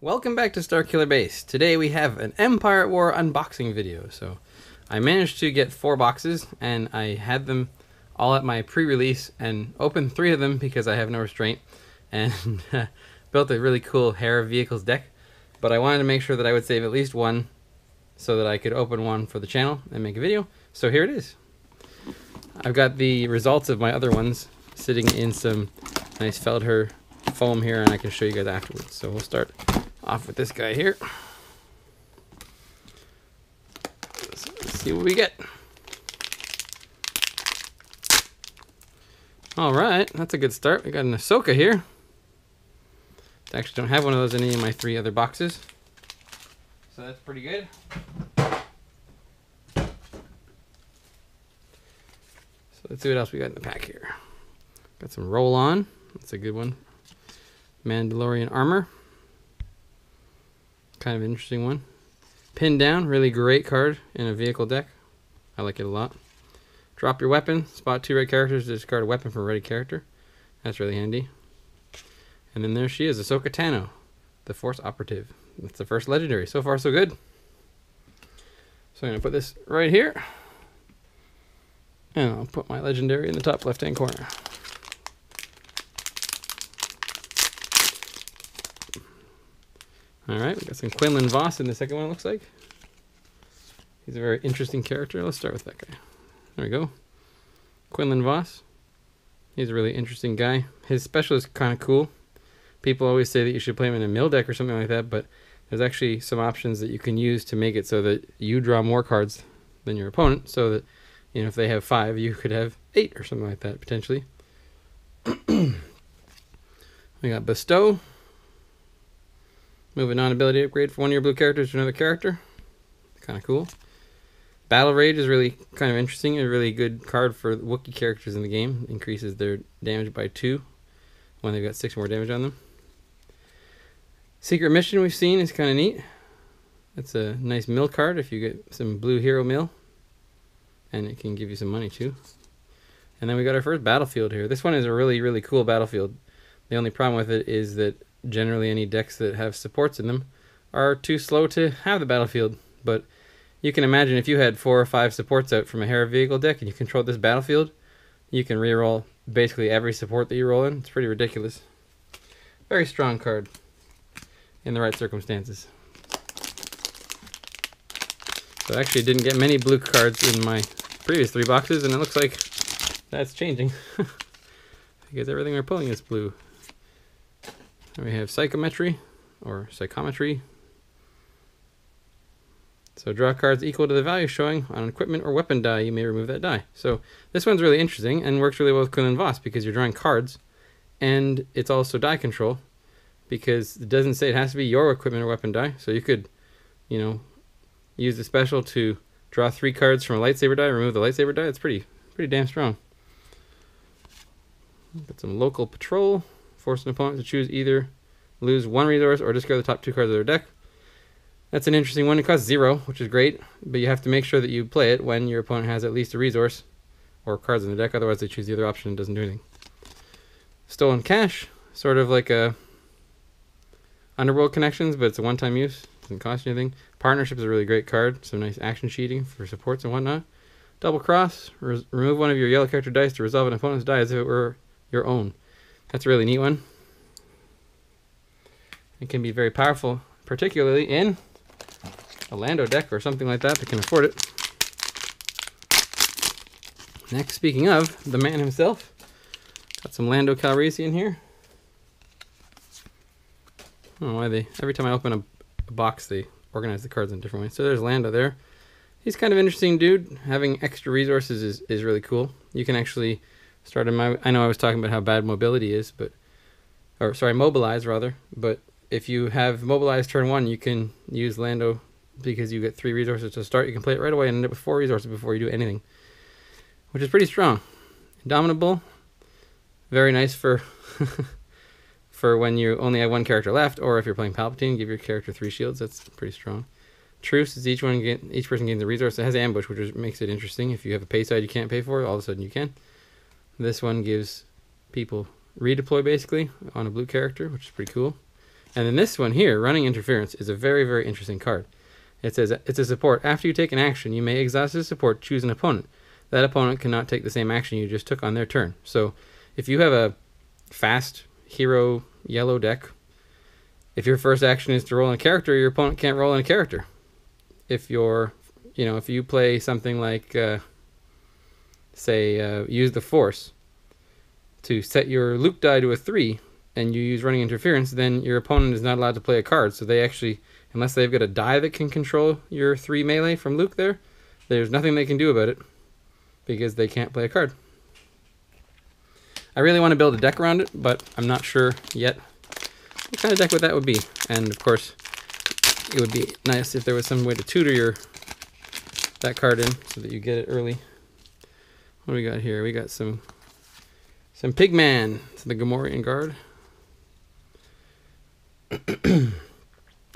Welcome back to Starkiller Base. Today we have an Empire at War unboxing video. So I managed to get 4 boxes and I had them all at my pre-release and opened 3 of them because I have no restraint and built a really cool Hair of Vehicles deck. But I wanted to make sure that I would save at least one so that I could open one for the channel and make a video. So here it is. I've got the results of my other ones sitting in some nice Feldherr foam here, and I can show you guys afterwards. So we'll start off with this guy here. Let's see what we get. All right, that's a good start. We got an Ahsoka here. I actually don't have one of those in any of my 3 other boxes, so that's pretty good. So let's see what else we got in the pack here. Got some roll-on. That's a good one. Mandalorian armor. Kind of an interesting one. Pin down. Really great card in a vehicle deck. I like it a lot. Drop your weapon. Spot 2 red characters to discard a weapon from a ready character. That's really handy. And then there she is, Ahsoka Tano, the Force Operative. That's the first legendary. So far, so good. So I'm going to put this right here. And I'll put my legendary in the top left-hand corner. Alright, we got some Quinlan Vos in the second one, it looks like. He's a very interesting character. Let's start with that guy. There we go. Quinlan Vos. He's a really interesting guy. His special is kind of cool. People always say that you should play him in a mill deck or something like that, but there's actually some options that you can use to make it so that you draw more cards than your opponent, so that, you know, if they have 5, you could have 8 or something like that, potentially. We got Bestow. Move a non-ability upgrade for one of your blue characters to another character. Kind of cool. Battle Rage is really kind of interesting. A really good card for Wookiee characters in the game. Increases their damage by 2 when they've got 6 more damage on them. Secret Mission we've seen is kind of neat. That's a nice mill card if you get some blue hero mill. And it can give you some money too. And then we got our first battlefield here. This one is a really, really cool battlefield. The only problem with it is that generally any decks that have supports in them are too slow to have the battlefield. But you can imagine if you had 4 or 5 supports out from a Hair of Vehicle deck and you controlled this battlefield, you can reroll basically every support that you roll in. It's pretty ridiculous. Very strong card in the right circumstances. So I actually didn't get many blue cards in my previous 3 boxes, and it looks like that's changing. Because everything we're pulling is blue. And we have Psychometry, or Psychometry. So draw cards equal to the value showing on an equipment or weapon die. You may remove that die. So this one's really interesting and works really well with Quinlan Vos because you're drawing cards, and it's also die control because it doesn't say it has to be your equipment or weapon die. So you could, you know, use the special to draw 3 cards from a lightsaber die, remove the lightsaber die. It's pretty damn strong. Got some local patrol. Force an opponent to choose either lose 1 resource or discard the top 2 cards of their deck. That's an interesting one. It costs 0, which is great, but you have to make sure that you play it when your opponent has at least a resource or cards in the deck. Otherwise, they choose the other option and it doesn't do anything. Stolen Cash, sort of like a Underworld Connections, but it's a one-time use. Doesn't cost you anything. Partnership is a really great card. Some nice action sheeting for supports and whatnot. Double Cross, remove one of your yellow character dice to resolve an opponent's die as if it were your own. That's a really neat one. It can be very powerful, particularly in a Lando deck or something like that can afford it. Next, speaking of the man himself, got some Lando Calrissian here. I don't know why every time I open a box, they organize the cards in different ways. So there's Lando there. He's kind of an interesting dude. Having extra resources is really cool. You can actually start I know I was talking about how bad mobility is, mobilize rather, but if you have mobilize turn 1, you can use Lando because you get 3 resources to start. You can play it right away and end up with 4 resources before you do anything, which is pretty strong. Indomitable, very nice for for when you only have 1 character left, or if you're playing Palpatine, give your character 3 shields. That's pretty strong. Truce is each person gains a resource. It has ambush, which makes it interesting. If you have a pay side you can't pay for, all of a sudden you can. This one gives people redeploy basically on a blue character, which is pretty cool. And then this one here, Running Interference, is a very, very interesting card. It says, it's a support. After you take an action, you may exhaust the support, choose an opponent. That opponent cannot take the same action you just took on their turn. So if you have a fast hero yellow deck, if your first action is to roll in a character, your opponent can't roll in a character. If you're, if you play something like, say, use the Force to set your Luke die to a 3, and you use Running Interference, then your opponent is not allowed to play a card. So they actually, unless they've got a die that can control your 3 melee from Luke there's nothing they can do about it because they can't play a card. I really want to build a deck around it, but I'm not sure yet what kind of deck that would be. And of course, it would be nice if there was some way to tutor that card in so that you get it early. What do we got here? We got some Pigman, the Gamorrean Guard.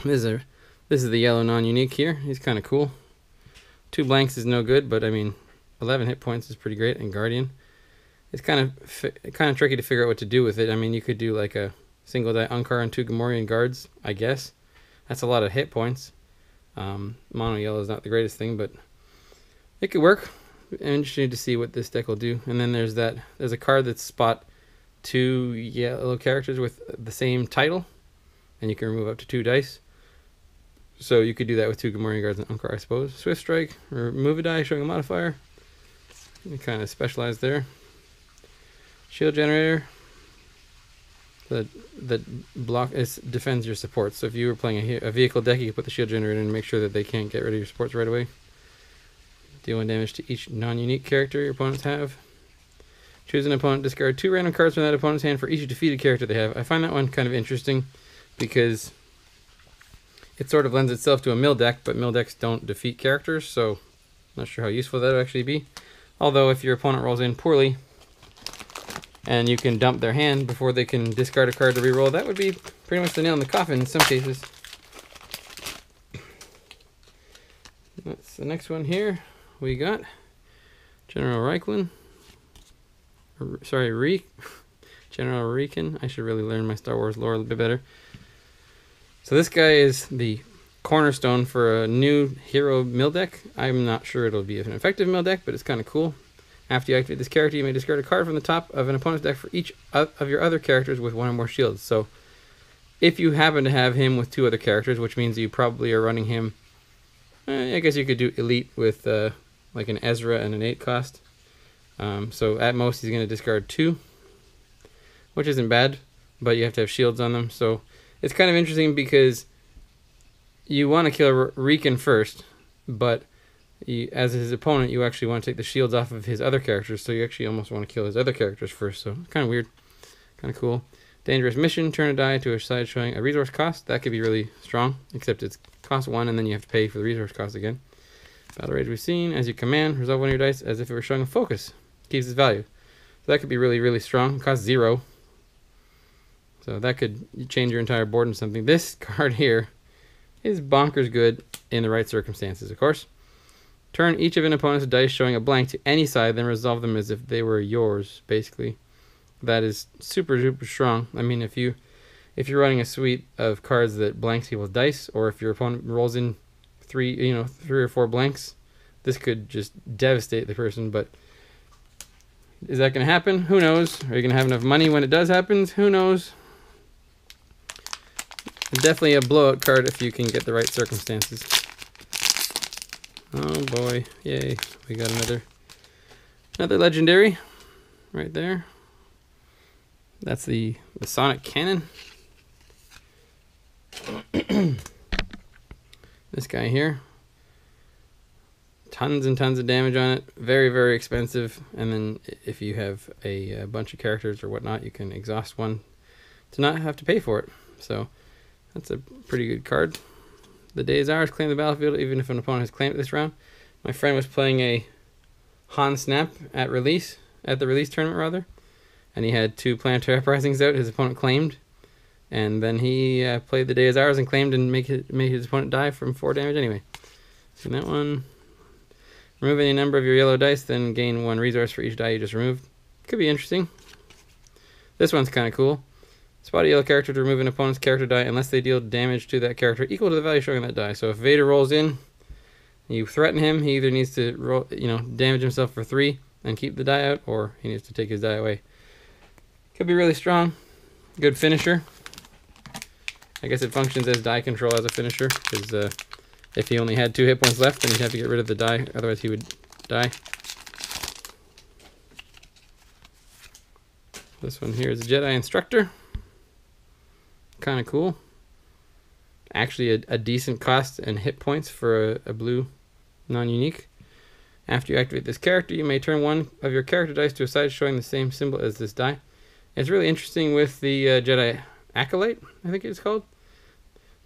This is the yellow non-unique here. He's kind of cool. 2 blanks is no good, but I mean, 11 hit points is pretty great. And Guardian, it's kind of tricky to figure out what to do with it. I mean, you could do like a single die Unkar and 2 Gamorrean Guards, I guess. That's a lot of hit points. Mono yellow is not the greatest thing, but it could work. I'm interested to see what this deck will do. And then there's a card that's spot 2 yellow characters with the same title, and you can remove up to 2 dice. So you could do that with 2 Gamorrean Guards and Unkar, I suppose. Swift Strike, or remove a die showing a modifier. You kind of specialize there. Shield Generator. The block defends your supports. So if you were playing a vehicle deck, you could put the Shield Generator in and make sure that they can't get rid of your supports right away. Deal 1 damage to each non-unique character your opponents have. Choose an opponent, discard 2 random cards from that opponent's hand for each defeated character they have. I find that one kind of interesting because it sort of lends itself to a mill deck, but mill decks don't defeat characters, so I'm not sure how useful that would actually be. Although if your opponent rolls in poorly and you can dump their hand before they can discard a card to reroll, that would be pretty much the nail in the coffin in some cases. That's the next one here. We got General Reiklin. Sorry, General Rikin. I should really learn my Star Wars lore a little bit better. So this guy is the cornerstone for a new hero mill deck. I'm not sure it'll be an effective mill deck, but it's kind of cool. After you activate this character, you may discard a card from the top of an opponent's deck for each of your other characters with 1 or more shields. So if you happen to have him with 2 other characters, which means you probably are running him, I guess you could do Elite with like an Ezra and an 8 cost. So at most he's going to discard 2, which isn't bad, but you have to have shields on them. So it's kind of interesting because you want to kill Rikin first, but as his opponent, you actually want to take the shields off of his other characters, so you actually almost want to kill his other characters first. So kind of weird, kind of cool. Dangerous mission, turn a die to a side showing a resource cost. That could be really strong, except it's cost 1 and then you have to pay for the resource cost again. Battle Rage we've seen. As you command, resolve 1 of your dice as if it were showing a focus. Keeps its value. So that could be really, really strong. It costs 0. So that could change your entire board into something. This card here is bonkers good in the right circumstances, of course. Turn each of an opponent's dice showing a blank to any side, then resolve them as if they were yours, basically. That is super, super strong. I mean, if you're running a suite of cards that blanks people's dice, or if your opponent rolls in 3 or 4 blanks, this could just devastate the person. But is that going to happen? Who knows? Are you going to have enough money when it does happen? Who knows? Definitely a blowout card if you can get the right circumstances. Oh boy, yay. We got another legendary right there. That's the Sonic Cannon. This guy here. Tons and tons of damage on it. Very, very expensive. And then if you have a bunch of characters or whatnot, you can exhaust one to not have to pay for it. So that's a pretty good card. The day is ours. Claim the battlefield even if an opponent has claimed it this round. My friend was playing a Han Snap at the release tournament rather. And he had 2 planetary uprisings out his opponent claimed. And then he played the day is ours and claimed and made his opponent die from 4 damage anyway. So that one. Remove any number of your yellow dice, then gain 1 resource for each die you just removed. Could be interesting. This one's kind of cool. Spot a yellow character to remove an opponent's character die unless they deal damage to that character equal to the value showing on that die. So if Vader rolls in, you threaten him, he either needs to roll, damage himself for 3 and keep the die out, or he needs to take his die away. Could be really strong. Good finisher. I guess it functions as die control as a finisher, because if he only had 2 hit points left, then he'd have to get rid of the die, otherwise he would die. This one here is a Jedi Instructor. Kind of cool. Actually a decent cost and hit points for a blue non-unique. After you activate this character, you may turn one of your character dice to a side showing the same symbol as this die. It's really interesting with the Jedi Acolyte, I think it's called,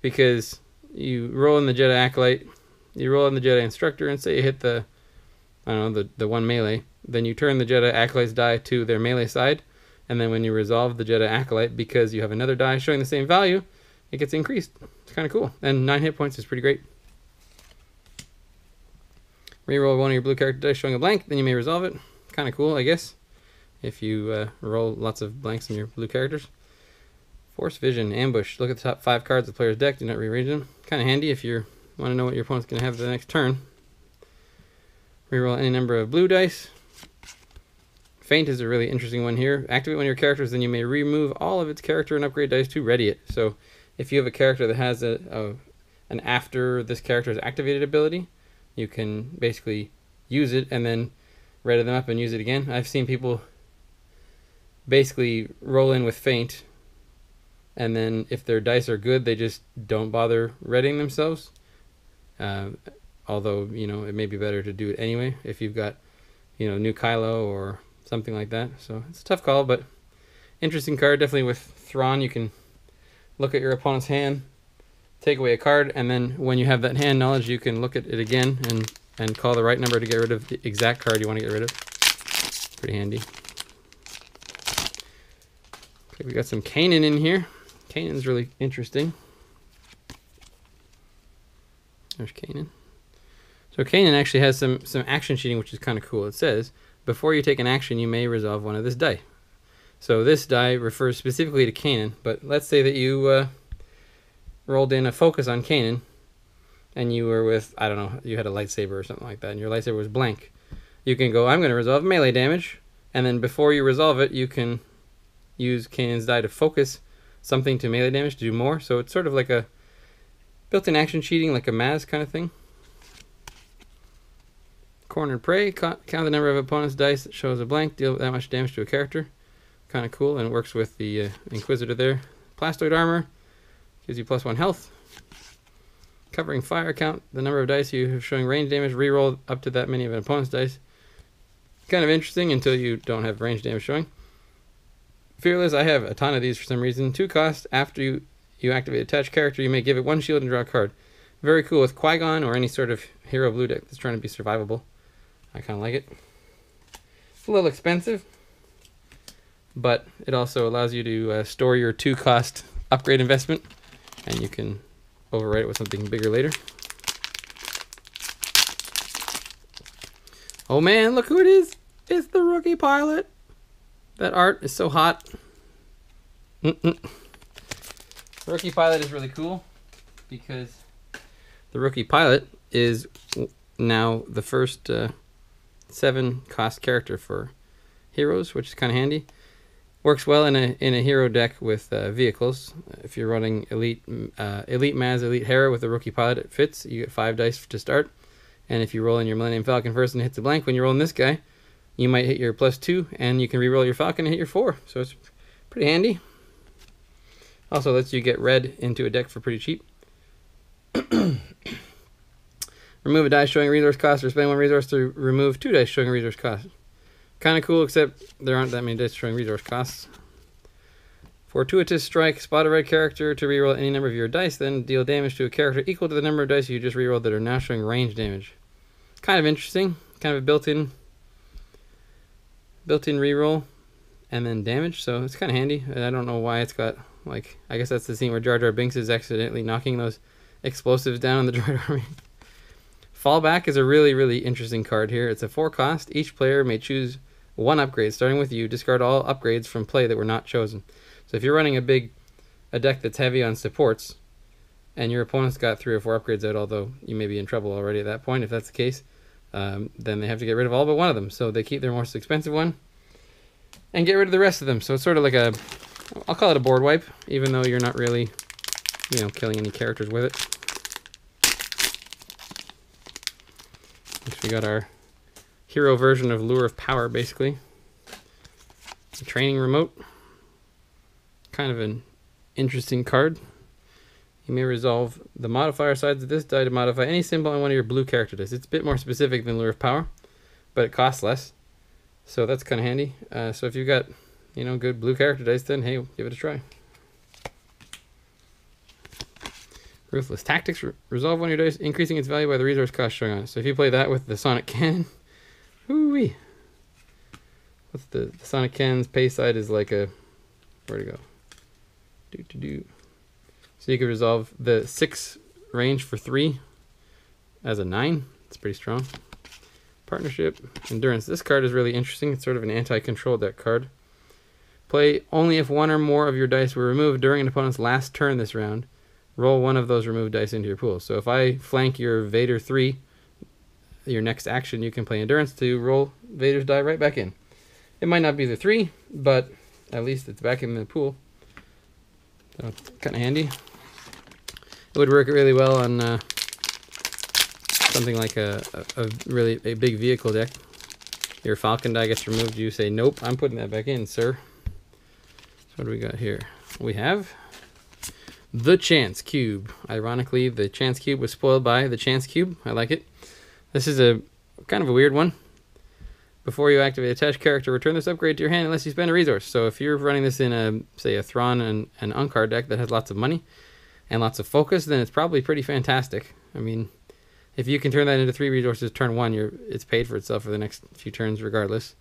because you roll in the Jedi Acolyte, you roll in the Jedi Instructor, and say you hit the, I don't know, the one melee, then you turn the Jedi Acolyte's die to their melee side, and then when you resolve the Jedi Acolyte, because you have another die showing the same value, it gets increased. It's kind of cool. And 9 hit points is pretty great. Reroll one of your blue character dice showing a blank, then you may resolve it. Kind of cool, I guess, if you roll lots of blanks in your blue characters. Force Vision, Ambush. Look at the top 5 cards of the player's deck. Do not rearrange them. Kind of handy if you want to know what your opponent's going to have the next turn. Reroll any number of blue dice. Feint is a really interesting one here. Activate one of your characters, then you may remove all of its character and upgrade dice to ready it. So if you have a character that has an after this character's activated ability, you can basically use it and then ready them up and use it again. I've seen people basically roll in with Feint, and then if their dice are good, they just don't bother readying themselves. Although, it may be better to do it anyway if you've got, new Kylo or something like that. So it's a tough call, but interesting card. Definitely with Thrawn, you can look at your opponent's hand, take away a card, and then when you have that hand knowledge, you can look at it again and call the right number to get rid of the exact card you want to get rid of. Pretty handy. Okay, we got some Kanan in here. Kanan's really interesting. There's Kanan. So Kanan actually has some action cheating, which is kind of cool. It says, before you take an action, you may resolve one of this die. So this die refers specifically to Kanan, but let's say that you rolled in a focus on Kanan, and you were with, I don't know, you had a lightsaber or something like that, and your lightsaber was blank. You can go, I'm going to resolve melee damage, and then before you resolve it, you can use Kanan's die to focus something to melee damage to do more. So it's sort of like a built-in action cheating, like a Maz kind of thing. Cornered Prey, count the number of opponent's dice that shows a blank, deal that much damage to a character. Kind of cool, and it works with the Inquisitor there. Plastoid Armor, gives you +1 health. Covering Fire, count the number of dice you have showing range damage, reroll up to that many of an opponent's dice. Kind of interesting until you don't have range damage showing. Fearless, I have a ton of these for some reason. 2 cost, after you activate attached character, you may give it 1 shield and draw a card. Very cool with Qui-Gon or any sort of hero blue deck that's trying to be survivable. I kind of like it. It's a little expensive, but it also allows you to store your 2 cost upgrade investment, and you can overwrite it with something bigger later. Oh man, look who it is! It's the rookie pilot! That art is so hot. Rookie pilot is really cool because the rookie pilot is now the first 7 cost character for heroes, which is kind of handy. Works well in a hero deck with vehicles. If you're running elite Maz, elite Hera with a rookie pilot, it fits. You get 5 dice to start, and if you roll in your Millennium Falcon first and it hits a blank, when you're rolling this guy, you might hit your +2, and you can re-roll your Falcon and hit your 4. So it's pretty handy. Also lets you get red into a deck for pretty cheap. Remove a die showing a resource cost, or spend 1 resource to remove 2 dice showing a resource cost. Kind of cool, except there aren't that many dice showing resource costs. Fortuitous Strike, spot a red character to reroll any number of your dice, then deal damage to a character equal to the number of dice you just rerolled that are now showing range damage. Kind of interesting. Kind of a built-in reroll and then damage, so it's kind of handy. I don't know why it's got, like, I guess that's the scene where Jar Jar Binks is accidentally knocking those explosives down on the Droid army. Fallback is a really, really interesting card here. It's a 4 cost. Each player may choose 1 upgrade. Starting with you, discard all upgrades from play that were not chosen. So So if you're running a deck that's heavy on supports, and your opponent's got 3 or 4 upgrades out, although you may be in trouble already at that point if that's the case, then they have to get rid of all but one of them. So they keep their most expensive one and get rid of the rest of them. So it's sort of like I'll call it a board wipe, even though you're not really, killing any characters with it. Next we got our hero version of Lure of Power, basically. A training remote. Kind of an interesting card. You may resolve the modifier sides of this die to modify any symbol on one of your blue character dice. It's a bit more specific than Lure of Power, but it costs less. So that's kind of handy. So if you've got, good blue character dice, then hey, give it a try. Ruthless Tactics. Resolve one of your dice, increasing its value by the resource cost showing on it. So if you play that with the Sonic Cannon, whoo-wee. What's the Sonic Cannon's pay side is like a, where'd it go? So you could resolve the 6 range for 3 as a 9. It's pretty strong. Partnership. Endurance. This card is really interesting. It's sort of an anti-control deck card. Play only if 1 or more of your dice were removed during an opponent's last turn this round. Roll 1 of those removed dice into your pool. So if I flank your Vader 3, your next action, you can play Endurance to roll Vader's die right back in. It might not be the 3, but at least it's back in the pool. So it's kind of handy. It would work really well on something like a really big vehicle deck. Your Falcon die gets removed. You say, nope, I'm putting that back in, sir. So what do we got here? We have the Chance Cube. Ironically, the Chance Cube was spoiled by the Chance Cube. I like it. This is a kind of a weird one. Before you activate a attached character, return this upgrade to your hand unless you spend a resource. So if you're running this in say a Thrawn and an Unkar deck that has lots of money and lots of focus, then it's probably pretty fantastic. I mean, if you can turn that into 3 resources turn 1, it's paid for itself for the next few turns regardless.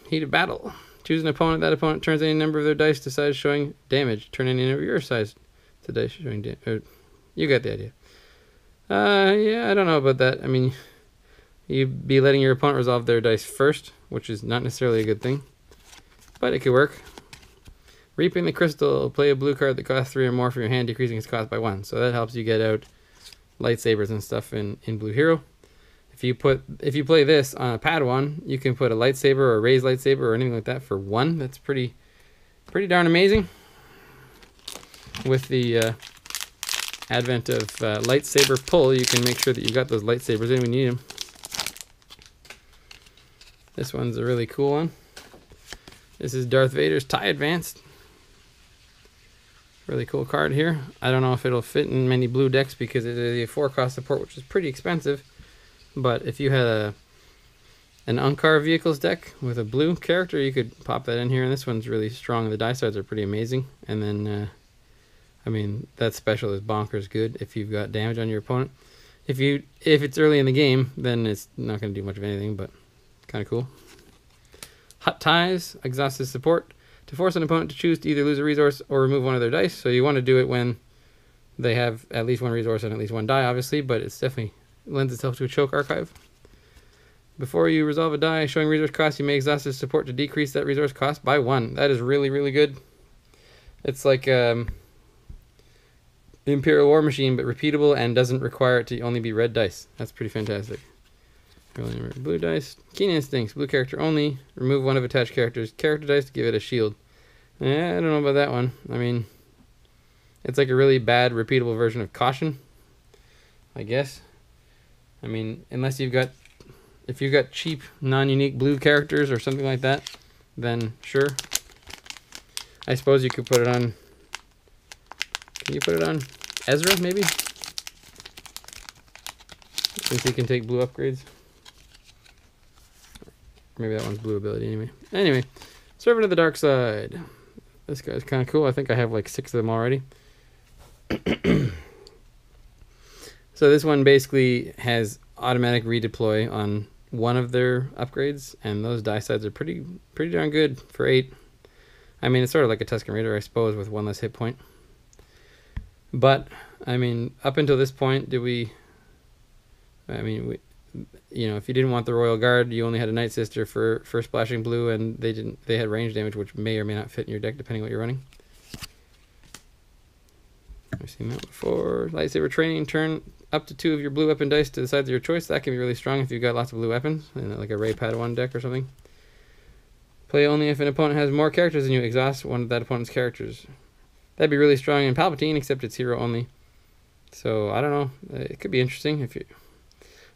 Heat of Battle. Choose an opponent. That opponent turns any number of their dice to size showing damage. Turn any number of your size to dice showing damage. You got the idea. Yeah, I don't know about that. I mean, you'd be letting your opponent resolve their dice first, which is not necessarily a good thing, but it could work. Reaping the Crystal. Play a blue card that costs 3 or more from your hand, decreasing its cost by 1. So that helps you get out lightsabers and stuff in Blue Hero. If you play this on a Padawan, you can put a lightsaber or a raised lightsaber or anything like that for 1. That's pretty darn amazing. With the advent of Lightsaber Pull, you can make sure that you've got those lightsabers in when you need them. This one's a really cool one. This is Darth Vader's TIE Advanced. Really cool card here. I don't know if it'll fit in many blue decks because it is a 4-cost support, which is pretty expensive. But if you had an Unkar Vehicles deck with a blue character, you could pop that in here. And this one's really strong. The die sides are pretty amazing. And then, I mean, that special is bonkers good if you've got damage on your opponent. If it's early in the game, then it's not going to do much of anything, but kind of cool. Hot Ties, exhaustive support. To force an opponent to choose to either lose a resource or remove one of their dice. So you want to do it when they have at least 1 resource and at least 1 die, obviously, but it's definitely lends itself to a choke archive. Before you resolve a die showing resource cost, you may exhaustive support to decrease that resource cost by 1. That is really, really good. It's like the Imperial War Machine, but repeatable and doesn't require it to only be red dice. That's pretty fantastic. Blue dice. Keen Instincts. Blue character only. Remove 1 of attached characters' character dice to give it a shield. I don't know about that one. I mean, it's like a really bad repeatable version of Caution, I guess. I mean, unless if you've got cheap, non-unique blue characters or something like that, then sure. I suppose you could put it on. Can you put it on Ezra, maybe? Since he can take blue upgrades. Maybe that one's blue ability anyway. Anyway, Servant of the Dark Side. This guy's kind of cool. I think I have like 6 of them already. So this one basically has automatic redeploy on 1 of their upgrades, and those die sides are pretty darn good for 8. I mean, it's sort of like a Tusken Raider, I suppose, with 1 less hit point. But I mean, up until this point, you know, if you didn't want the Royal Guard, you only had a Night Sister for splashing blue, and they had range damage, which may or may not fit in your deck depending on what you're running. I've seen that before. Lightsaber training, turn up to 2 of your blue weapon dice to the sides of your choice. That can be really strong if you've got lots of blue weapons, like a Rey Padawan deck or something. Play only if an opponent has more characters than you. Exhaust one of that opponent's characters. That'd be really strong in Palpatine, except it's hero only. So I don't know. It could be interesting. If you.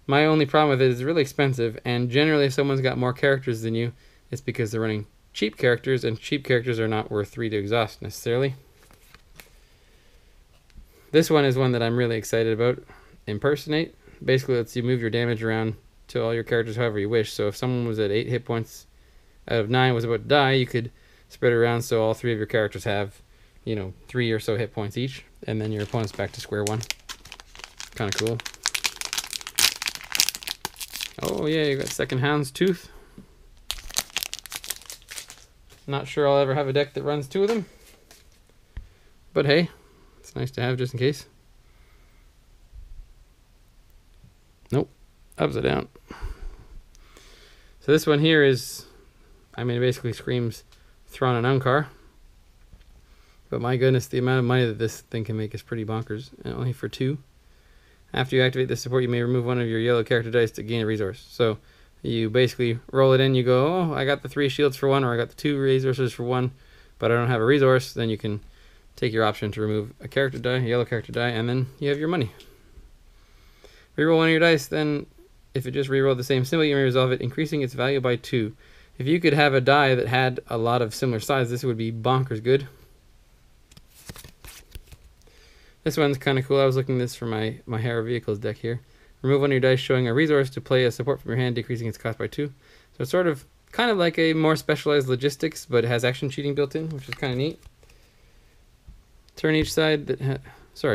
My only problem with it is it's really expensive, and generally if someone's got more characters than you, it's because they're running cheap characters, and cheap characters are not worth 3 to exhaust necessarily. This one is one that I'm really excited about. Impersonate. Basically lets you move your damage around to all your characters however you wish. So if someone was at 8 hit points out of 9 was about to die, you could spread it around so all 3 of your characters have, you know, 3 or so hit points each, and then your opponent's back to square one. Kind of cool. Oh yeah, you got second Houndstooth. Not sure I'll ever have a deck that runs 2 of them, but hey, it's nice to have just in case. Nope, upside down. So this one here is, I mean, it basically screams Thrawn and Unkar. But my goodness, the amount of money that this thing can make is pretty bonkers. And only for 2. After you activate this support, you may remove one of your yellow character dice to gain a resource. So you basically roll it in, you go, oh, I got the 3 shields for 1, or I got the 2 resources for 1, but I don't have a resource. Then you can take your option to remove a character die, a yellow character die, and then you have your money. Reroll one of your dice, then if it just rerolled the same symbol, you may resolve it, increasing its value by 2. If you could have a die that had a lot of similar size, this would be bonkers good. This one's kind of cool. I was looking at this for my Hera Vehicles deck here. Remove one of your dice showing a resource to play a support from your hand, decreasing its cost by 2. So it's sort of kind of like a more specialized logistics, but it has action cheating built in, which is kind of neat. Turn each side that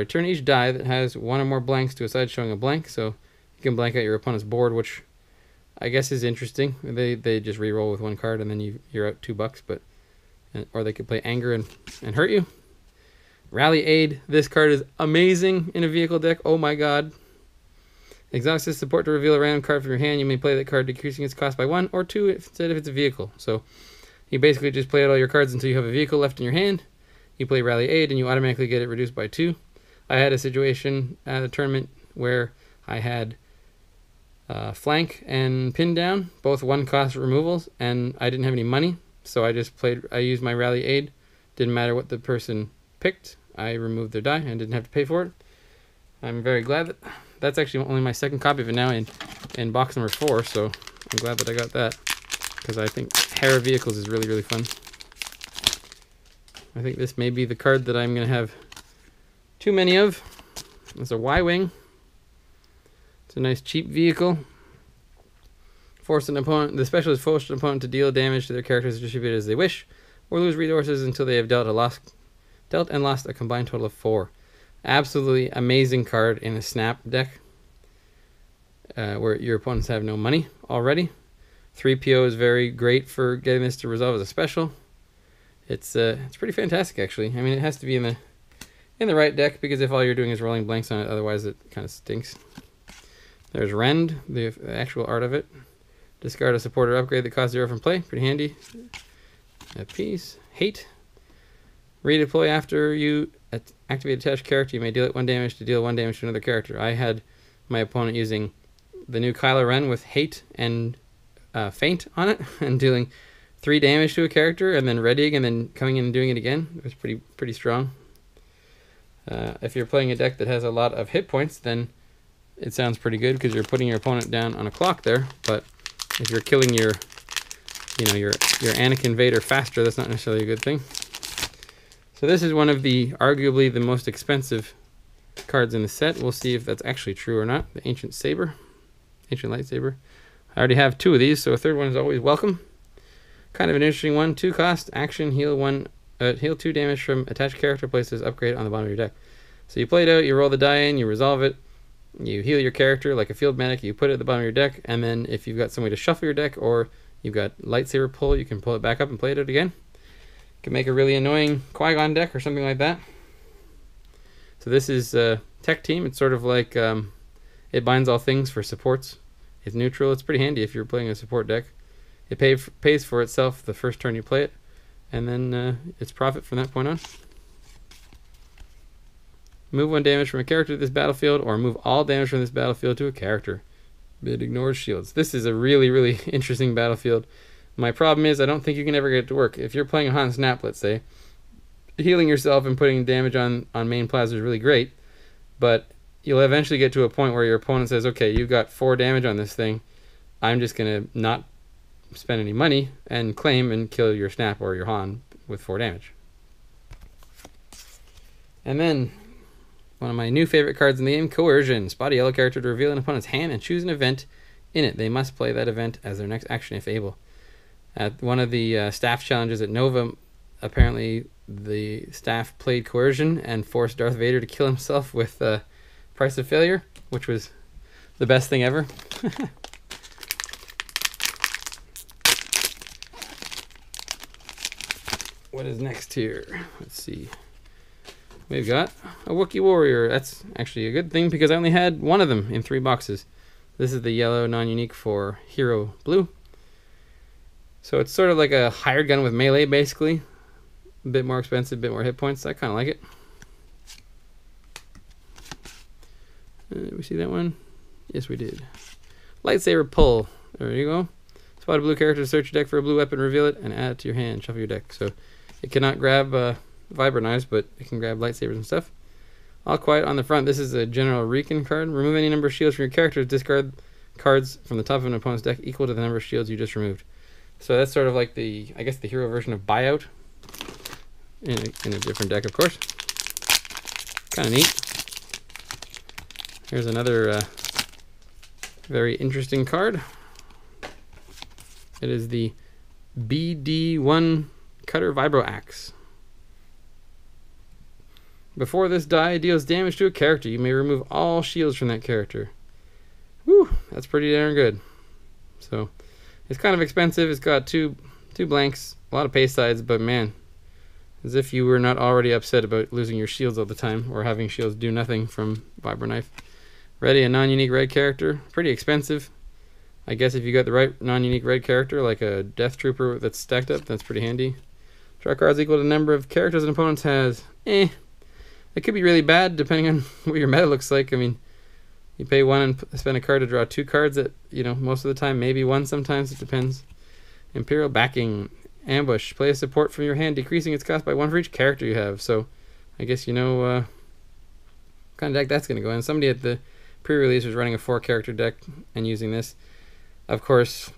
turn each die that has 1 or more blanks to a side showing a blank. So you can blank out your opponent's board, which I guess is interesting. They just re-roll with 1 card and then you're out $2, but or they could play anger and hurt you. Rally Aid. This card is amazing in a vehicle deck. Oh my god. Exhaust this support to reveal a random card from your hand. You may play that card, decreasing its cost by 1 or 2 instead if it's a vehicle. So you basically just play out all your cards until you have a vehicle left in your hand. You play Rally Aid and you automatically get it reduced by 2. I had a situation at a tournament where I had Flank and Pin Down, both 1 cost removals, and I didn't have any money, so I used my Rally Aid. Didn't matter what the person picked, I removed their die and didn't have to pay for it. I'm very glad that that's actually only my 2nd copy of it now in box number 4, so I'm glad that I got that, because I think Hera Vehicles is really, really fun. I think this may be the card that I'm going to have too many of. It's a Y-Wing. It's a nice cheap vehicle. Force an opponent. The specialist forces an opponent to deal damage to their characters distributed as they wish, or lose resources until they have dealt and lost a combined total of 4. Absolutely amazing card in a snap deck, where your opponents have no money already. Threepio is very great for getting this to resolve as a special. It's pretty fantastic actually. I mean, it has to be in the right deck, because if all you're doing is rolling blanks on it, otherwise it kind of stinks. There's Rend, the actual art of it. Discard a support or upgrade that costs 0 from play. Pretty handy. A piece. Hate. Redeploy after you activate attached character. You may deal it 1 damage to deal 1 damage to another character. I had my opponent using the new Kylo Ren with Hate and Feint on it, and dealing 3 damage to a character, and then readying, and then coming in and doing it again. It was pretty strong. If you're playing a deck that has a lot of hit points, then it sounds pretty good, because you're putting your opponent down on a clock there. But if you're killing your Anakin Vader faster, that's not necessarily a good thing. So this is one of arguably the most expensive cards in the set. We'll see if that's actually true or not. The Ancient Lightsaber. I already have 2 of these, so a 3rd one is always welcome. Kind of an interesting one. 2 cost, action, heal 2 damage from attached character, places upgrade on the bottom of your deck. So you play it out, you roll the die in, you resolve it, you heal your character like a field medic, you put it at the bottom of your deck, and then if you've got some way to shuffle your deck, or you've got Lightsaber Pull, you can pull it back up and play it out again. You can make a really annoying Qui-Gon deck or something like that. So this is Tech Team. It's sort of like it binds all things for supports It's neutral. It's pretty handy if you're playing a support deck. It pays for itself the first turn you play it, and then it's profit from that point on. Move 1 damage from a character to this battlefield, or move all damage from this battlefield to a character. It ignores shields. This is a really, really interesting battlefield. My problem is I don't think you can ever get it to work. If you're playing a Hunt and Snap, let's say, healing yourself and putting damage on main plasma is really great, but you'll eventually get to a point where your opponent says, okay, you've got 4 damage on this thing. I'm just going to not spend any money and claim and kill your Snap or your Han with 4 damage. And then one of my new favorite cards in the game, Coercion. Spot a yellow character to reveal an opponent's hand and choose an event in it. They must play that event as their next action if able. At one of the staff challenges at Nova, apparently the staff played Coercion and forced Darth Vader to kill himself with Price of Failure, which was the best thing ever. What is next here? Let's see. We've got a Wookiee Warrior. That's actually a good thing because I only had 1 of them in 3 boxes. This is the yellow non-unique for Hero Blue. So it's sort of like a hired gun with melee, basically. A bit more expensive, a bit more hit points. I kind of like it. Did we see that one? Yes, we did. Lightsaber Pull. There you go. Spot a blue character, search your deck for a blue weapon, reveal it, and add it to your hand. Shuffle your deck. So it cannot grab Vibro knives, but it can grab lightsabers and stuff. All quiet on the front. This is a General Riki card. Remove any number of shields from your characters. Discard cards from the top of an opponent's deck equal to the number of shields you just removed. So that's sort of like the, I guess, the hero version of Buyout in a different deck, of course. Kind of neat. Here's another very interesting card. It is the BD1 Cutter Vibro Axe. Before this die deals damage to a character, you may remove all shields from that character. Whew, that's pretty darn good. So, it's kind of expensive. It's got two blanks, a lot of paste sides, but man, as if you were not already upset about losing your shields all the time, or having shields do nothing from Vibro Knife. Ready, a non-unique red character. Pretty expensive. I guess if you got the right non-unique red character, like a Death Trooper that's stacked up, that's pretty handy. Draw cards equal to the number of characters an opponent has. It could be really bad depending on what your meta looks like. I mean, you pay 1 and spend a card to draw 2 cards that, most of the time, maybe 1 sometimes, it depends. Imperial Backing. Ambush. Play a support from your hand, decreasing its cost by 1 for each character you have. So, I guess what kind of deck that's going to go in. Somebody at the pre-release was running a 4-character deck and using this. Of course,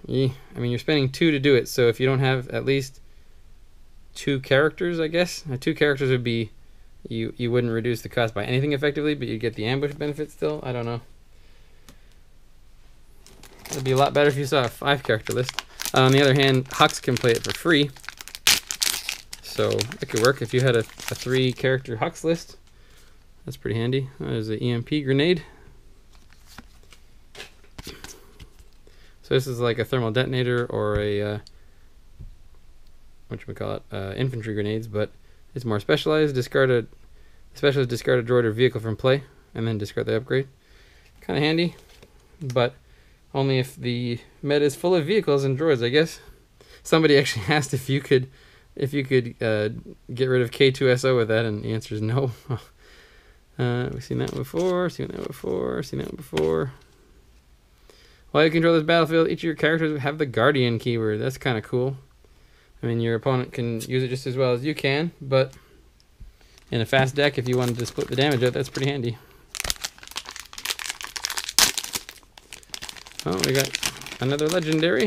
you're spending 2 to do it, so if you don't have at least 2 characters, I guess, 2 characters would be, you wouldn't reduce the cost by anything effectively, but you'd get the ambush benefit still. I don't know. It'd be a lot better if you saw a 5-character list. On the other hand, Hux can play it for free, so it could work if you had a 3-character Hux list. That's pretty handy. There's an EMP Grenade. So this is like a thermal detonator or a infantry grenades, but it's more specialized. Discard a droid or vehicle from play, and then discard the upgrade. Kind of handy, but only if the meta is full of vehicles and droids, I guess. Somebody actually asked if you could get rid of K2SO with that, and the answer is no. We've seen that one before. Seen that one before. While you control this battlefield, each of your characters have the Guardian keyword. That's kind of cool. I mean, your opponent can use it just as well as you can, but in a fast deck, if you wanted to split the damage out, that's pretty handy. Oh, we got another legendary.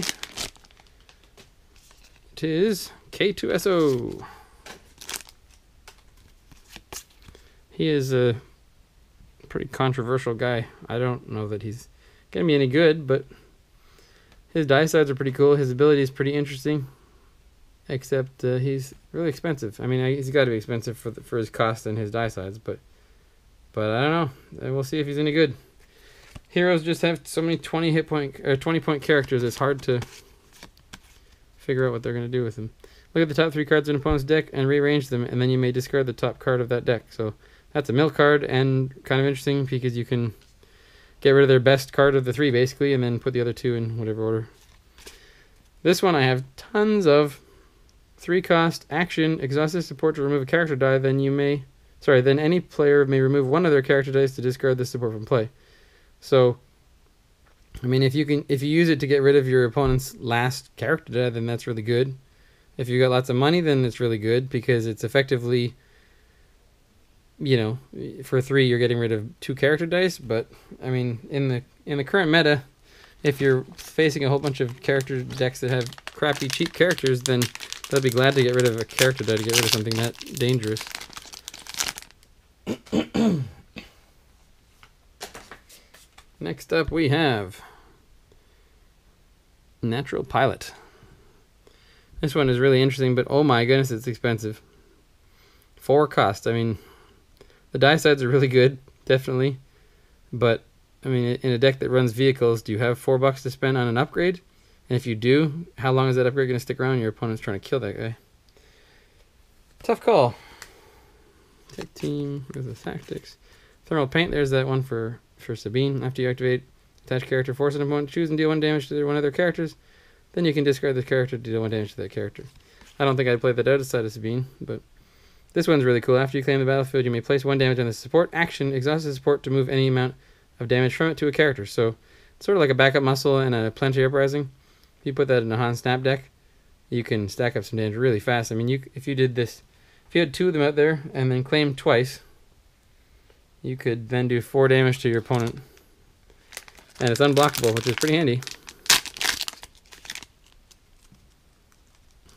It is K2SO. He is a pretty controversial guy. I don't know that he's gonna be any good, but his die sides are pretty cool. His ability is pretty interesting, except he's really expensive. I mean, he's got to be expensive for his cost and his die sides, but I don't know. We'll see if he's any good. Heroes just have so many 20-point characters. It's hard to figure out what they're gonna do with them. Look at the top 3 cards in an opponent's deck and rearrange them, and then you may discard the top card of that deck. So that's a mill card, and kind of interesting because you can get rid of their best card of the 3 basically, and then put the other 2 in whatever order. This one I have tons of. 3 cost action, exhaustive support to remove a character die, then any player may remove one of their character dice to discard this support from play. So, I mean, if you use it to get rid of your opponent's last character die, then that's really good. If you got lots of money, then it's really good because it's effectively, you know, for 3 you're getting rid of 2 character dice. But I mean, in the current meta, if you're facing a whole bunch of character decks that have crappy cheap characters, then they'll be glad to get rid of a character die to get rid of something that dangerous. Next up we have Natural Pilot. This one is really interesting, but oh my goodness, it's expensive. 4 cost. I mean, the die sides are really good, definitely. But, I mean, in a deck that runs vehicles, do you have $4 to spend on an upgrade? And if you do, how long is that upgrade going to stick around? Your opponent's trying to kill that guy. Tough call. Tech team, there's the tactics. Thermal paint, there's that one for Sabine. After you activate attached character, force an opponent to choose and deal 1 damage to one of their characters. Then you can discard this character to deal 1 damage to that character. I don't think I'd play that outside of Sabine, but this one's really cool. After you claim the battlefield, you may place 1 damage on the support action, exhaustive support to move any amount of damage from it to a character. So it's sort of like a backup muscle and a planetary uprising. If you put that in a Han Snap deck, you can stack up some damage really fast. I mean, if you did this, if you had 2 of them out there and then claimed twice, you could then do 4 damage to your opponent. And it's unblockable, which is pretty handy.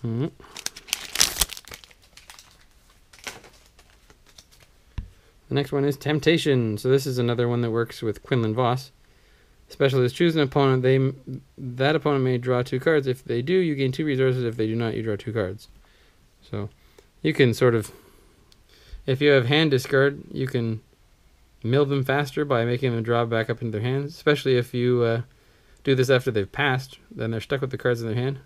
The next one is Temptation. So this is another one that works with Quinlan Voss. Specialist, choose an opponent. That opponent may draw 2 cards. If they do, you gain 2 resources. If they do not, you draw 2 cards. So you can sort of, if you have hand discard, you can mill them faster by making them draw back up into their hands. Especially if you do this after they've passed, then they're stuck with the cards in their hand.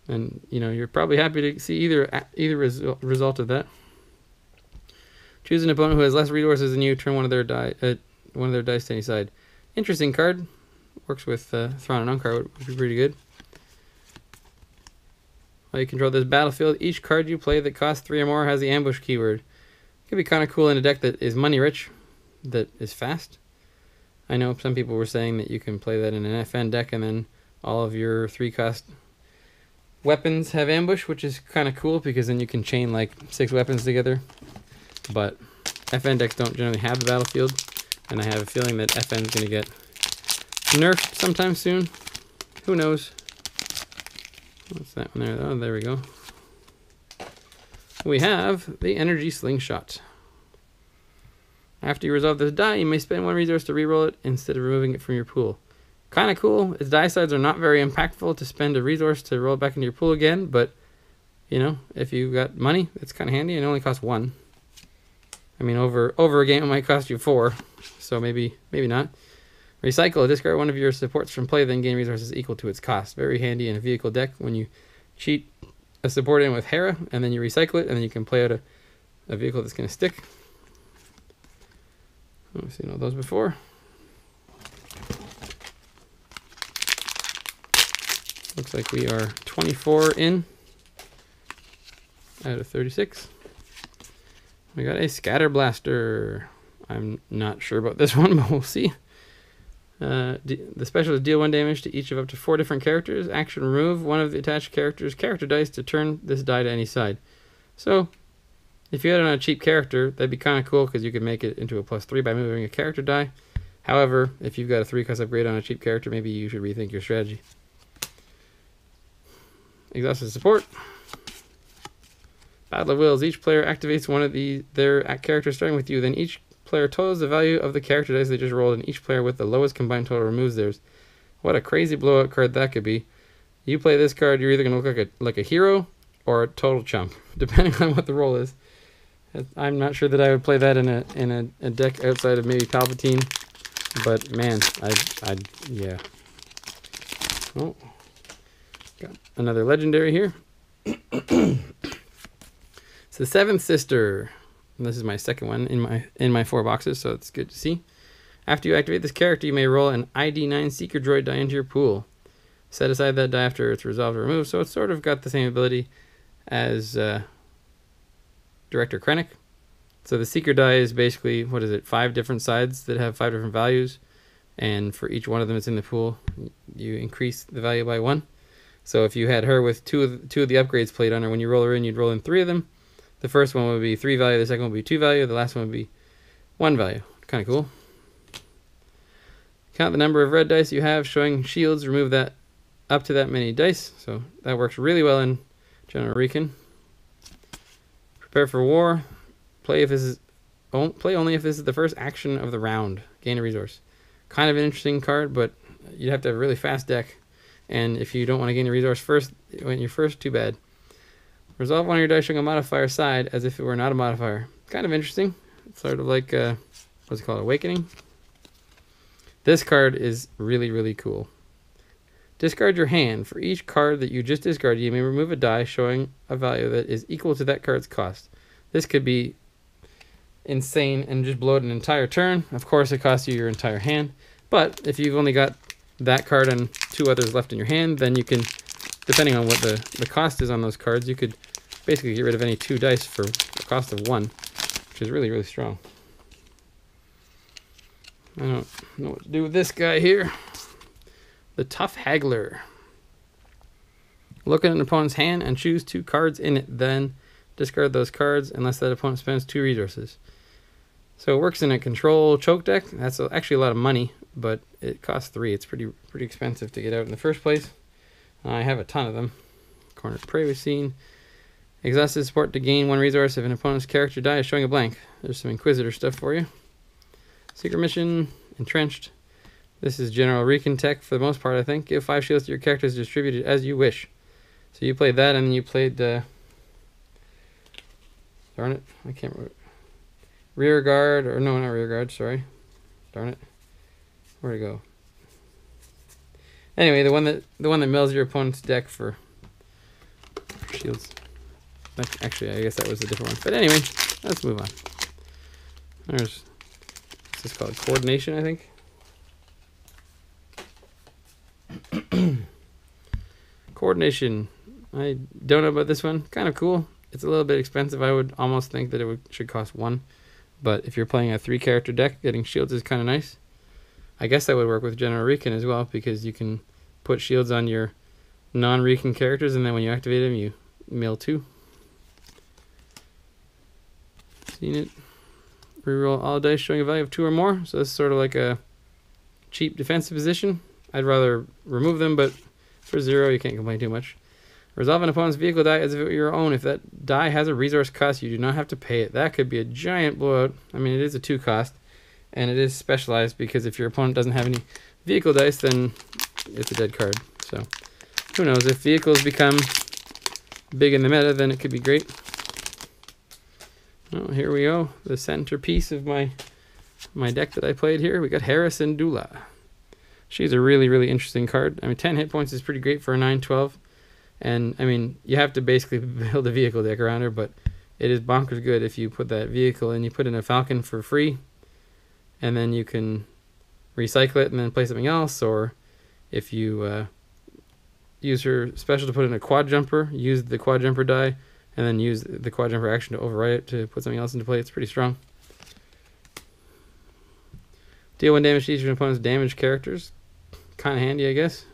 And you know, you're probably happy to see either result of that. Choose an opponent who has less resources than you. Turn one of their dice to any side. Interesting card. Works with Thrawn and Unkar, would be pretty good. While you control this battlefield, each card you play that costs 3 or more has the ambush keyword. Could be kind of cool in a deck that is money rich, that is fast. I know some people were saying that you can play that in an FN deck and then all of your 3 cost weapons have ambush, which is kind of cool because then you can chain like 6 weapons together. But FN decks don't generally have the battlefield, and I have a feeling that FN is going to get nerfed sometime soon. Who knows? What's that one there? Oh, there we go. We have the Energy Slingshot. After you resolve this die, you may spend 1 resource to reroll it instead of removing it from your pool. Kind of cool. Its die sides are not very impactful to spend a resource to roll it back into your pool again, but you know, if you got money, it's kind of handy, and it only costs 1. I mean, over a game it might cost you 4, so maybe not. Recycle. Discard 1 of your supports from play, then gain resources equal to its cost. Very handy in a vehicle deck when you cheat a support in with Hera, and then you recycle it, and then you can play out a vehicle that's going to stick. I've seen all those before. Looks like we are 24 in out of 36. We got a Scatter Blaster. I'm not sure about this one, but we'll see. The special is deal 1 damage to each of up to 4 different characters. Action, remove 1 of the attached character's character dice to turn this die to any side. So, if you had it on a cheap character, that'd be kind of cool because you could make it into a +3 by moving a character die. However, if you've got a 3-cost upgrade on a cheap character, maybe you should rethink your strategy. Exhaustive support. Battle of Wills. Each player activates one of their characters starting with you. Then each player totals the value of the character dice they just rolled, and each player with the lowest combined total removes theirs. What a crazy blowout card that could be. You play this card, you're either going to look like a hero or a total chump, depending on what the roll is. I'm not sure that I would play that in a deck outside of maybe Palpatine, but man, yeah. Oh, got another legendary here. It's the Seventh Sister. And this is my second one in my 4 boxes, so it's good to see. After you activate this character, you may roll an ID9 Seeker Droid die into your pool. Set aside that die after it's resolved or removed, so it's sort of got the same ability as Director Krennic. So the Seeker die is basically, 5 different sides that have 5 different values, and for each one of them that's in the pool, you increase the value by 1. So if you had her with two of the upgrades played on her, when you roll her in, you'd roll in 3 of them. The first one would be 3 value, the second one would be 2 value, the last one would be 1 value. Kind of cool. Count the number of red dice you have showing shields, remove that up to that many dice. So that works really well in General Riki. Prepare for war. Play only if this is the first action of the round. Gain a resource. Kind of an interesting card, but you'd have to have a really fast deck. And if you don't want to gain a resource first, when you're first, too bad. Resolve one of your dice showing a modifier side as if it were not a modifier. Kind of interesting. It's sort of like, what's it called, Awakening. This card is really, really cool. Discard your hand. For each card that you just discarded, you may remove a die showing a value that is equal to that card's cost. This could be insane and just blow it an entire turn. Of course, it costs you your entire hand. But if you've only got that card and 2 others left in your hand, then you can, depending on what the cost is on those cards, you could basically get rid of any 2 dice for a cost of 1, which is really, really strong. I don't know what to do with this guy here. The Tough Haggler. Look at an opponent's hand and choose 2 cards in it. Then discard those cards unless that opponent spends 2 resources. So it works in a control choke deck. That's actually a lot of money, but it costs 3. It's pretty expensive to get out in the first place. I have a ton of them. Cornered Prey we've seen. Exhausted support to gain 1 resource if an opponent's character die is showing a blank. There's some Inquisitor stuff for you. Secret Mission. Entrenched. This is General Riki tech for the most part, I think. Give 5 shields to your characters distributed as you wish. So you played that, and then you played darn it, I can't remember. Rear guard, or no, not rear guard, sorry. Darn it. Where'd it go? Anyway, the one that mills your opponent's deck for shields. Actually, I guess that was a different one. But anyway, let's move on. This is called Coordination, I think. Coordination. I don't know about this one. Kind of cool. It's a little bit expensive. I would almost think that it should cost 1. But if you're playing a 3-character deck, getting shields is kind of nice. I guess that would work with General Riki as well, because you can put shields on your non-Riki characters, and then when you activate them, you mill 2. Seen it. Reroll all dice showing a value of 2 or more. So this is sort of like a cheap defensive position. I'd rather remove them, but for 0, you can't complain too much. Resolve an opponent's vehicle die as if it were your own. If that die has a resource cost, you do not have to pay it. That could be a giant blowout. I mean, it is a 2 cost, and it is specialized because if your opponent doesn't have any vehicle dice, then it's a dead card. So, who knows? If vehicles become big in the meta, then it could be great. Oh, here we go. The centerpiece of my deck that I played here. We got Harrison Dula. She's a really, really interesting card. I mean, 10 hit points is pretty great for a 9/12. And, I mean, you have to basically build a vehicle deck around her, but it is bonkers good if you put that vehicle and you put in a Falcon for free, and then you can recycle it and then play something else, or if you use her special to put in a Quad Jumper, use the Quad Jumper die, and then use the Quad Jumper action to override it to put something else into play. It's pretty strong. Deal 1 damage to each of your opponent's damaged characters. Kind of handy, I guess.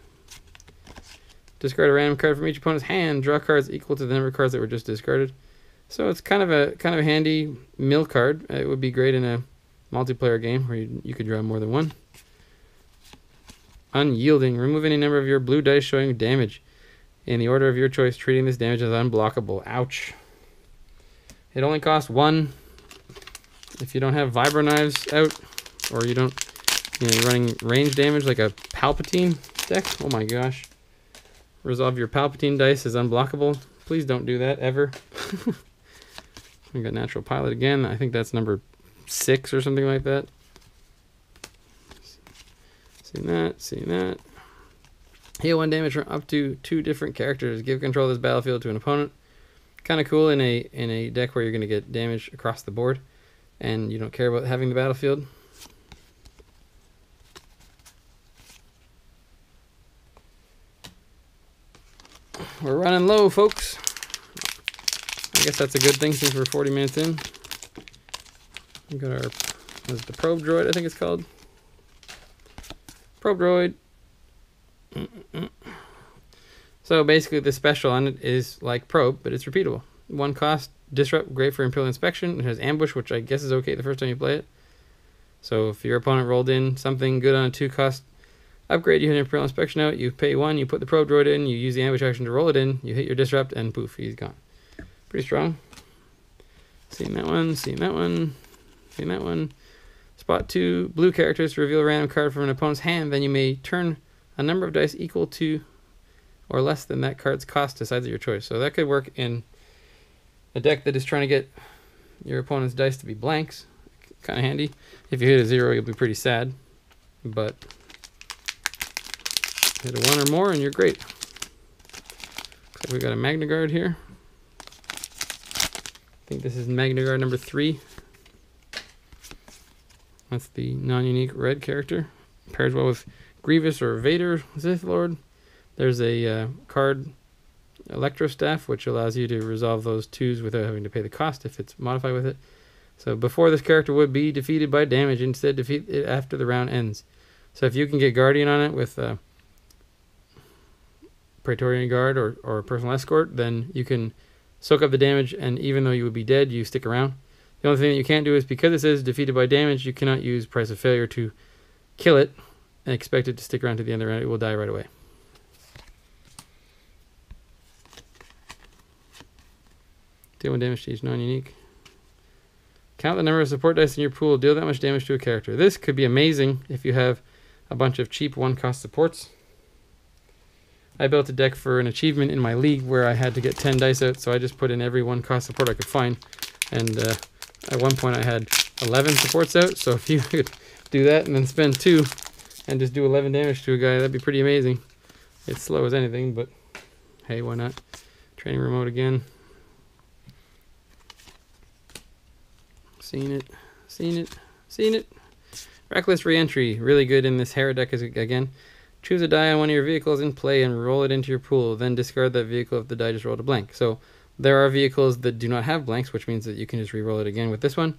Discard a random card from each opponent's hand. Draw cards equal to the number of cards that were just discarded. So it's kind of a handy mill card. It would be great in a multiplayer game where you could draw more than 1. Unyielding. Remove any number of your blue dice showing damage in the order of your choice, treating this damage as unblockable. Ouch. It only costs 1. If you don't have vibro knives out, or you don't, you're running range damage like a Palpatine deck. Oh my gosh. Resolve your Palpatine dice as unblockable. Please don't do that ever. We got Natural Pilot again. I think that's number 6 or something like that. Seen that. Heal 1 damage from up to 2 different characters. Give control of this battlefield to an opponent. Kind of cool in a deck where you're going to get damage across the board, and you don't care about having the battlefield. we're running low, folks. I guess that's a good thing since we're 40 minutes in. We got our, what's the probe droid, I think it's called. Probe droid. So basically the special on it is like probe, but it's repeatable. 1 cost, disrupt, great for Imperial inspection. It has ambush, which I guess is okay the first time you play it. So if your opponent rolled in something good on a 2 cost upgrade, you hit an Imperial inspection out, you pay 1, you put the probe droid in, you use the ambush action to roll it in, you hit your disrupt, and poof, he's gone. Pretty strong. Seeing that one, seeing that one, seeing that one. Spot 2 blue characters to reveal a random card from an opponent's hand, then you may turn a number of dice equal to or less than that card's cost to sides of your choice. So that could work in a deck that is trying to get your opponent's dice to be blanks. Kind of handy. If you hit a 0, you'll be pretty sad, but hit a 1 or more and you're great. Looks like we got a Magna Guard here. I think this is Magna Guard number 3. That's the non-unique red character. Pairs well with Grievous or Vader, Sith Lord. There's a card, Electro Staff, which allows you to resolve those 2s without having to pay the cost if it's modified with it. So before this character would be defeated by damage, instead defeat it after the round ends. So if you can get Guardian on it with Praetorian Guard or Personal Escort, then you can soak up the damage, and even though you would be dead, you stick around. The only thing that you can't do is, because it says defeated by damage, you cannot use Price of Failure to kill it and expect it to stick around to the end of the round. It will die right away. Deal 1 damage to each non-unique. Count the number of support dice in your pool. Deal that much damage to a character. This could be amazing if you have a bunch of cheap 1-cost supports. I built a deck for an achievement in my league where I had to get 10 dice out, so I just put in every 1-cost support I could find. And at one point I had 11 supports out, so if you could do that and then spend 2 and just do 11 damage to a guy, that'd be pretty amazing. It's slow as anything, but hey, why not? Training remote again. Seen it, seen it, seen it. Reckless Reentry, really good in this Hera deck again. Choose a die on one of your vehicles in play and roll it into your pool. Then discard that vehicle if the die just rolled a blank. So there are vehicles that do not have blanks, which means that you can just re-roll it again with this one.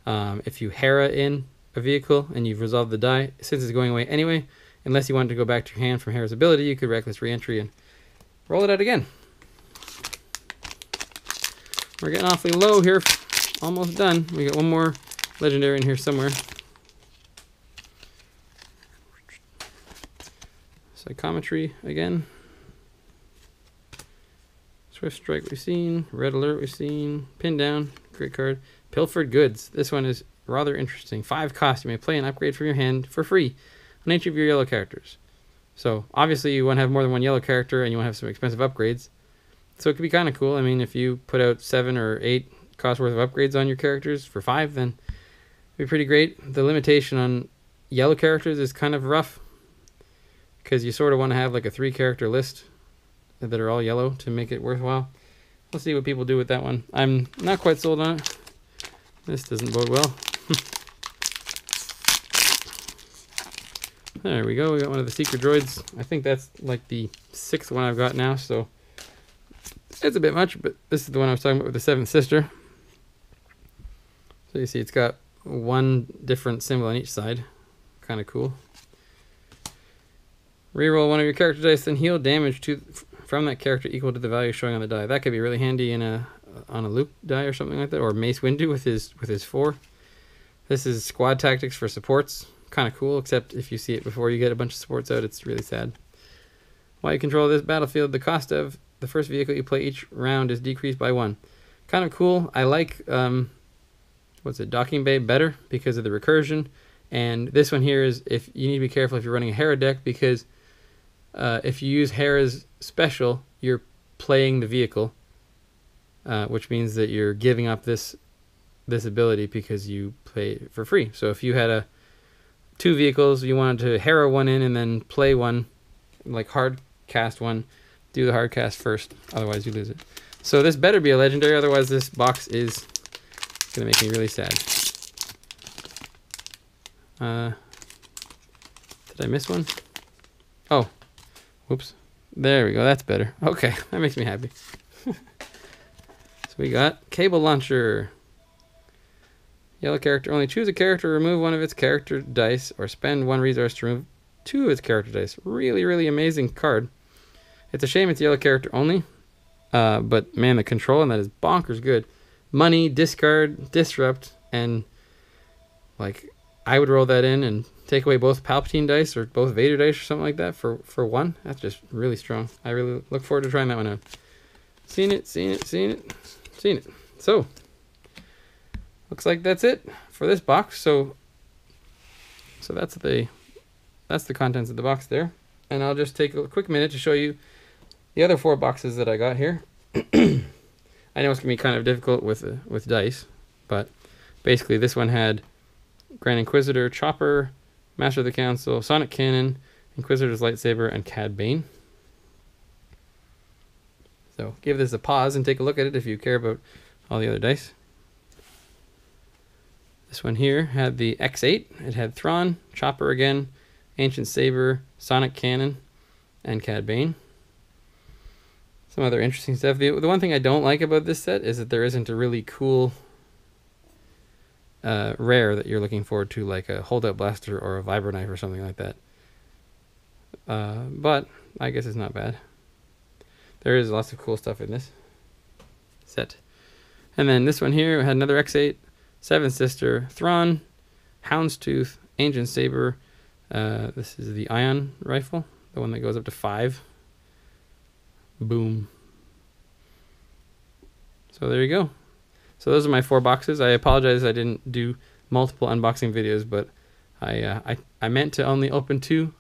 If you Hera in a vehicle and you've resolved the die, since it's going away anyway, unless you want to go back to your hand from Hera's ability, you could Reckless Reentry and roll it out again. We're getting awfully low here. Almost done. We got one more legendary in here somewhere. Psychometry again. Swift Strike we've seen. Red Alert we've seen. Pin Down. Great card. Pilfered Goods. This one is rather interesting. 5 cost. You may play an upgrade from your hand for free on each of your yellow characters. So obviously you want to have more than one yellow character and you want to have some expensive upgrades. So it could be kind of cool. I mean, if you put out 7 or 8 cost worth of upgrades on your characters for 5, then it'd be pretty great. The limitation on yellow characters is kind of rough because you sort of want to have like a 3-character list that are all yellow to make it worthwhile. We'll see what people do with that one. I'm not quite sold on it. This doesn't bode well. There we go. We got one of the secret droids. I think that's like the 6th one I've got now, so it's a bit much, but this is the one I was talking about with the 7th sister. So you see it's got 1 different symbol on each side. Kind of cool. Reroll one of your character dice, then heal damage from that character equal to the value showing on the die. That could be really handy in on a Luke die or something like that, or Mace Windu with his 4. This is squad tactics for supports. Kind of cool, except if you see it before you get a bunch of supports out, it's really sad. While you control this battlefield, the cost of the first vehicle you play each round is decreased by 1. Kind of cool. I like Docking Bay better because of the recursion. And this one here is, if you need to be careful if you're running a Hera deck, because if you use Hera's special, you're playing the vehicle, which means that you're giving up this ability because you play it for free. So if you had 2 vehicles, you wanted to Hera one in and then play one, like hard cast one, do the hard cast first, otherwise you lose it. So this better be a legendary, otherwise this box is gonna make me really sad. Did I miss one? Oh, whoops. There we go. That's better. Okay, that makes me happy. So we got Cable Launcher. Yellow character. Only choose a character, remove one of its character dice, or spend one resource to remove two of its character dice. Really, really amazing card. It's a shame it's yellow character only. But man, the control on that is bonkers good. Money, discard, disrupt, and like I would roll that in and take away both Palpatine dice or both Vader dice or something like that for one. That's just really strong. I really look forward to trying that one out. Seen it. So looks like that's it for this box. So that's the contents of the box there. And I'll just take a quick minute to show you the other 4 boxes that I got here. I know it's gonna be kind of difficult with dice, but basically this one had Grand Inquisitor, Chopper, Master of the Council, Sonic Cannon, Inquisitor's Lightsaber, and Cad Bane. So give this a pause and take a look at it if you care about all the other dice. This one here had the X8. It had Thrawn, Chopper again, Ancient Saber, Sonic Cannon, and Cad Bane. Some other interesting stuff. The one thing I don't like about this set is that there isn't a really cool rare that you're looking forward to, like a holdout blaster or a vibro knife or something like that. But I guess it's not bad. There is lots of cool stuff in this set. And then this one here had another X8, Seven Sister, Thrawn, Houndstooth, Ancient Saber. This is the Ion rifle, the one that goes up to 5. Boom. So there you go. So those are my 4 boxes. I apologize I didn't do multiple unboxing videos, but I meant to only open 2,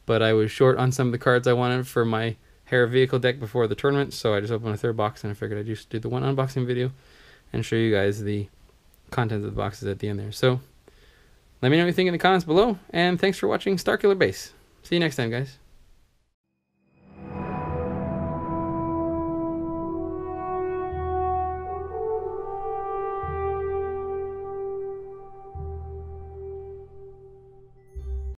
but I was short on some of the cards I wanted for my Hera vehicle deck before the tournament, so I just opened a 3rd box, and I figured I'd just do the one unboxing video and show you guys the contents of the boxes at the end there. So let me know what you think in the comments below, and thanks for watching Starkiller Base. See you next time, guys.